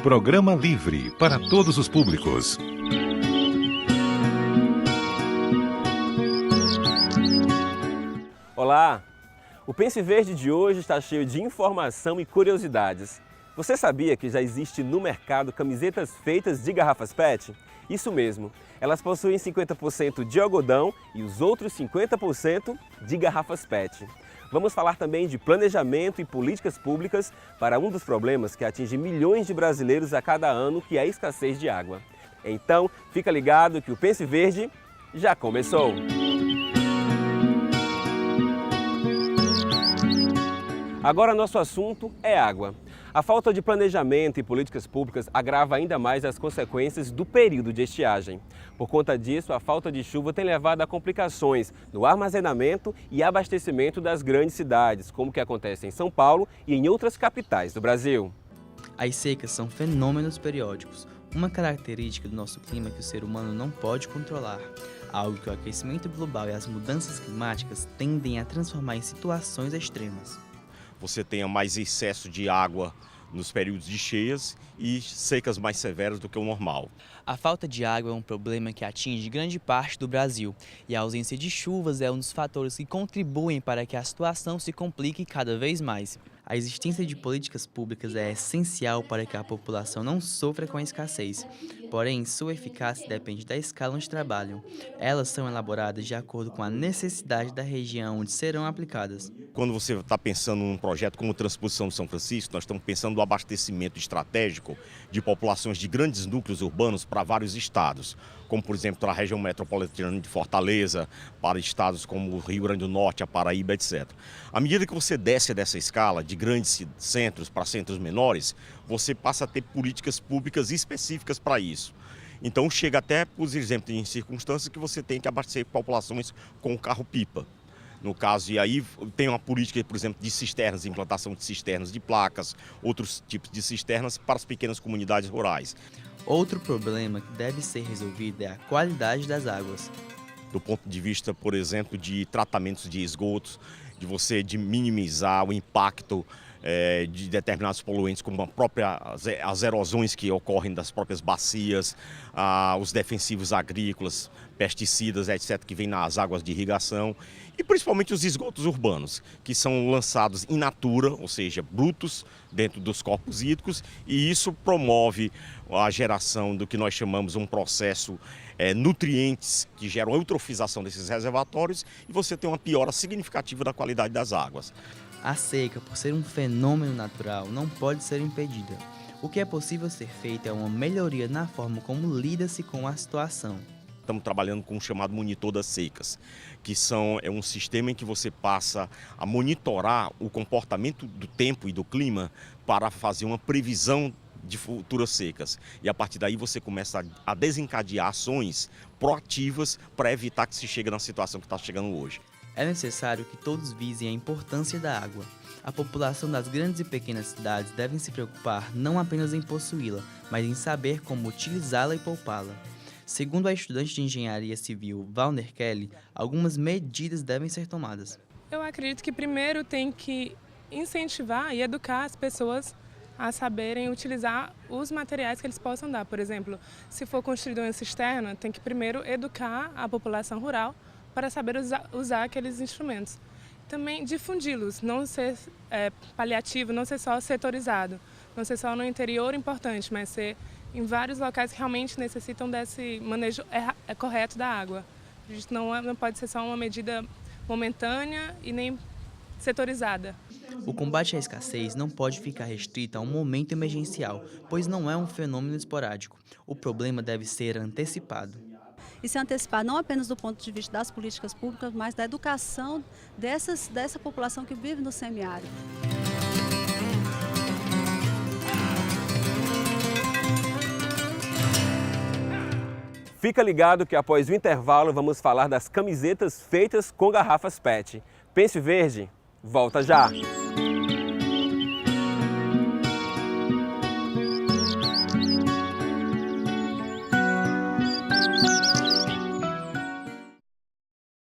Programa livre para todos os públicos. Olá! O Pense Verde de hoje está cheio de informação e curiosidades. Você sabia que já existe no mercado camisetas feitas de garrafas PET? Isso mesmo, elas possuem 50% de algodão e os outros 50% de garrafas PET. Vamos falar também de planejamento e políticas públicas para um dos problemas que atinge milhões de brasileiros a cada ano, que é a escassez de água. Então, fica ligado que o Pense Verde já começou! Agora nosso assunto é água. A falta de planejamento e políticas públicas agrava ainda mais as consequências do período de estiagem. Por conta disso, a falta de chuva tem levado a complicações no armazenamento e abastecimento das grandes cidades, como que acontece em São Paulo e em outras capitais do Brasil. As secas são fenômenos periódicos, uma característica do nosso clima que o ser humano não pode controlar, algo que o aquecimento global e as mudanças climáticas tendem a transformar em situações extremas. Você tenha mais excesso de água nos períodos de cheias e secas mais severas do que o normal. A falta de água é um problema que atinge grande parte do Brasil e a ausência de chuvas é um dos fatores que contribuem para que a situação se complique cada vez mais. A existência de políticas públicas é essencial para que a população não sofra com a escassez, porém sua eficácia depende da escala onde trabalham. Elas são elaboradas de acordo com a necessidade da região onde serão aplicadas. Quando você está pensando num projeto como Transposição de São Francisco, nós estamos pensando no abastecimento estratégico de populações de grandes núcleos urbanos para vários estados, como por exemplo para a região metropolitana de Fortaleza, para estados como o Rio Grande do Norte, a Paraíba, etc. À medida que você desce dessa escala de grandes centros para centros menores, você passa a ter políticas públicas específicas para isso. Então chega até, por exemplo, em circunstâncias que você tem que abastecer populações com carro-pipa. No caso, e aí tem uma política, por exemplo, de cisternas, implantação de cisternas de placas, outros tipos de cisternas para as pequenas comunidades rurais. Outro problema que deve ser resolvido é a qualidade das águas. Do ponto de vista, por exemplo, de tratamentos de esgotos, de minimizar o impacto de determinados poluentes, como as erosões que ocorrem das próprias bacias, os defensivos agrícolas, pesticidas, etc., que vêm nas águas de irrigação, e principalmente os esgotos urbanos, que são lançados in natura, ou seja, brutos, dentro dos corpos hídricos, e isso promove a geração do que nós chamamos um processo nutrientes que geram a eutrofização desses reservatórios, e você tem uma piora significativa da qualidade das águas. A seca, por ser um fenômeno natural, não pode ser impedida. O que é possível ser feito é uma melhoria na forma como lida-se com a situação. Estamos trabalhando com o chamado monitor das secas, que é um sistema em que você passa a monitorar o comportamento do tempo e do clima para fazer uma previsão de futuras secas. E a partir daí você começa a desencadear ações proativas para evitar que se chegue na situação que está chegando hoje. É necessário que todos visem a importância da água. A população das grandes e pequenas cidades devem se preocupar não apenas em possuí-la, mas em saber como utilizá-la e poupá-la. Segundo a estudante de engenharia civil Valner Kelly, algumas medidas devem ser tomadas. Eu acredito que primeiro tem que incentivar e educar as pessoas a saberem utilizar os materiais que eles possam dar. Por exemplo, se for construída uma cisterna, tem que primeiro educar a população rural para saber usar aqueles instrumentos. Também difundi-los, não ser paliativo, não ser só setorizado, não ser só no interior importante, mas ser em vários locais que realmente necessitam desse manejo correto da água. A gente não pode ser só uma medida momentânea e nem setorizada. O combate à escassez não pode ficar restrito a um momento emergencial, pois não é um fenômeno esporádico. O problema deve ser antecipado. E se antecipar não apenas do ponto de vista das políticas públicas, mas da educação dessa população que vive no semiárido. Fica ligado que após o intervalo vamos falar das camisetas feitas com garrafas PET. Pense Verde, volta já!